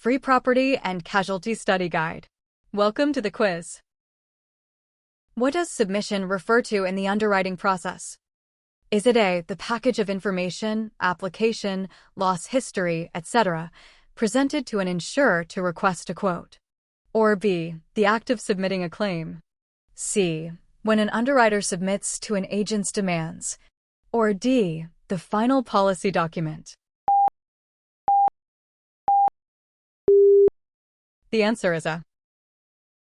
free property and casualty study guide. Welcome to the quiz. What does submission refer to in the underwriting process? Is it A, the package of information, application, loss history, etc., presented to an insurer to request a quote? Or B, the act of submitting a claim? C, when an underwriter submits to an agent's demands? Or D, the final policy document? The answer is A.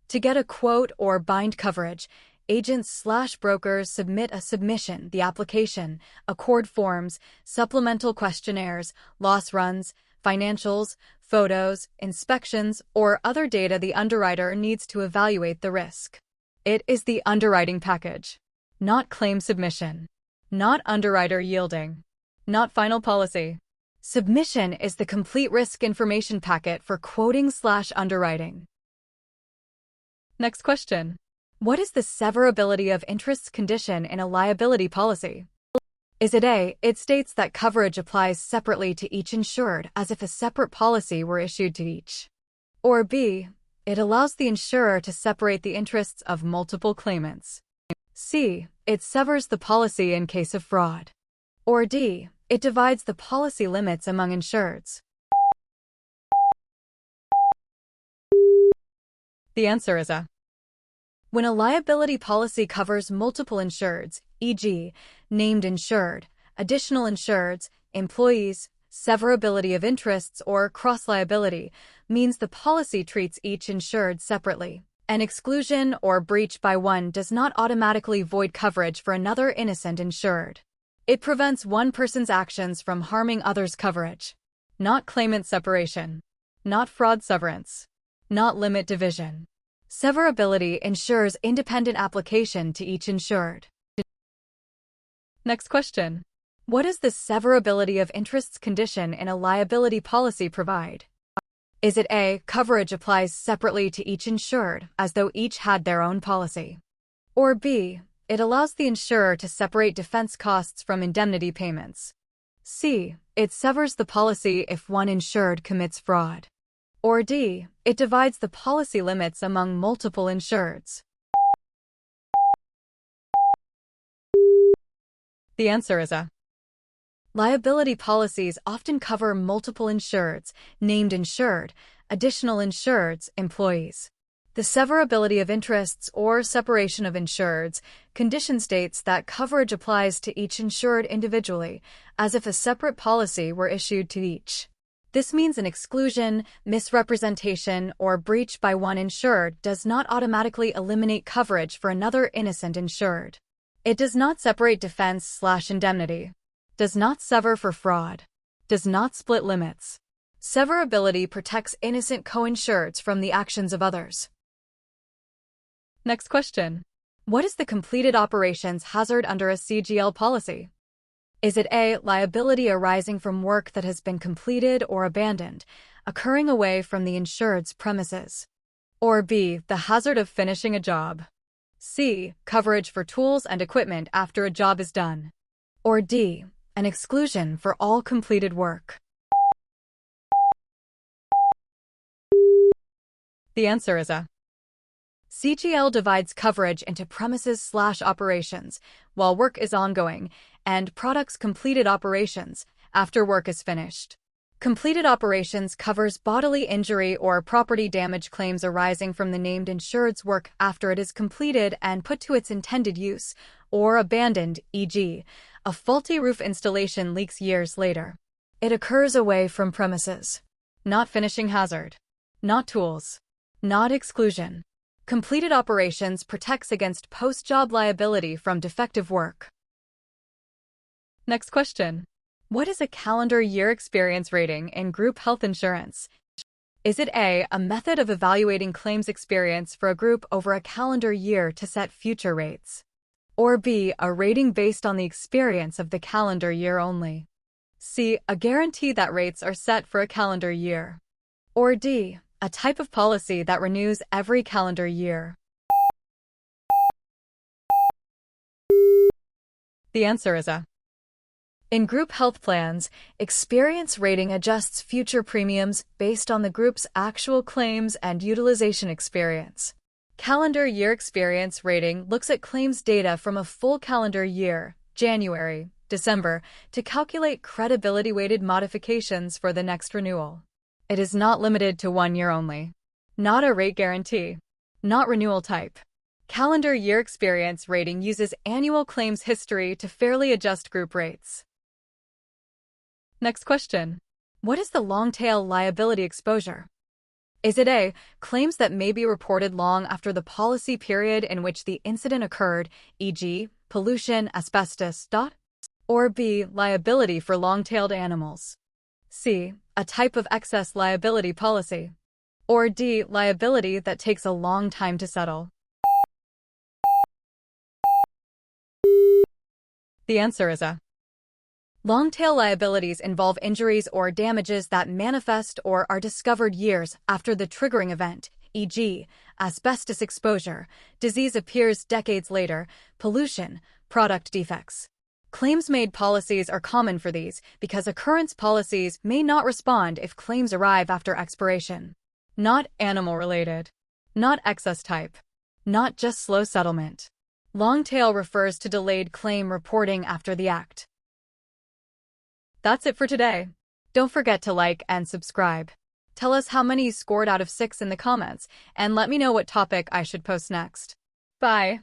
To get a quote or bind coverage, agents/brokers submit a submission, the application, accord forms, supplemental questionnaires, loss runs, financials, photos, inspections, or other data the underwriter needs to evaluate the risk. It is the underwriting package, not claim submission, not underwriter yielding, not final policy. Submission is the complete risk information packet for quoting/underwriting. Next question. What is the severability of interests condition in a liability policy? Is it A, it states that coverage applies separately to each insured as if a separate policy were issued to each? Or B, it allows the insurer to separate the interests of multiple claimants? C, it severs the policy in case of fraud? Or D, it divides the policy limits among insureds? The answer is A. When a liability policy covers multiple insureds, e.g., named insured, additional insureds, employees, severability of interests, or cross-liability, means the policy treats each insured separately. An exclusion or breach by one does not automatically void coverage for another innocent insured. It prevents one person's actions from harming others' coverage. Not claimant separation. Not fraud severance. Not limit division. Severability ensures independent application to each insured. Next question. What does the severability of interests condition in a liability policy provide? Is it A, coverage applies separately to each insured as though each had their own policy? Or B, it allows the insurer to separate defense costs from indemnity payments? C, it severs the policy if one insured commits fraud? Or D, it divides the policy limits among multiple insureds? The answer is A. Liability policies often cover multiple insureds, named insured, additional insureds, employees. The severability of interests or separation of insureds condition states that coverage applies to each insured individually, as if a separate policy were issued to each. This means an exclusion, misrepresentation, or breach by one insured does not automatically eliminate coverage for another innocent insured. It does not separate defense/indemnity. Does not sever for fraud. Does not split limits. Severability protects innocent co-insureds from the actions of others. Next question. What is the completed operations hazard under a CGL policy? Is it A, liability arising from work that has been completed or abandoned, occurring away from the insured's premises? Or B, the hazard of finishing a job? C, coverage for tools and equipment after a job is done? Or D, an exclusion for all completed work? The answer is A. CGL divides coverage into premises/operations, while work is ongoing, and products completed operations, after work is finished. Completed operations covers bodily injury or property damage claims arising from the named insured's work after it is completed and put to its intended use, or abandoned, e.g., a faulty roof installation leaks years later. It occurs away from premises. Not finishing hazard. Not tools. Not exclusion. Completed operations protects against post-job liability from defective work. Next question. What is a calendar year experience rating in group health insurance? Is it A, a method of evaluating claims experience for a group over a calendar year to set future rates? Or B, a rating based on the experience of the calendar year only? C, a guarantee that rates are set for a calendar year? Or D, a type of policy that renews every calendar year? The answer is A. In group health plans, experience rating adjusts future premiums based on the group's actual claims and utilization experience. Calendar year experience rating looks at claims data from a full calendar year, January, December, to calculate credibility-weighted modifications for the next renewal. It is not limited to 1 year only. Not a rate guarantee. Not renewal type. Calendar year experience rating uses annual claims history to fairly adjust group rates. Next question. What is the long-tail liability exposure? Is it A, claims that may be reported long after the policy period in which the incident occurred, e.g., pollution, asbestos, or B, liability for long-tailed animals? C, a type of excess liability policy? Or D, liability that takes a long time to settle? The answer is A. Long-tail liabilities involve injuries or damages that manifest or are discovered years after the triggering event, e.g., asbestos exposure, disease appears decades later, pollution, product defects. Claims-made policies are common for these because occurrence policies may not respond if claims arrive after expiration. Not animal-related. Not excess type. Not just slow settlement. Long-tail refers to delayed claim reporting after the act. That's it for today. Don't forget to like and subscribe. Tell us how many you scored out of 6 in the comments, and let me know what topic I should post next. Bye.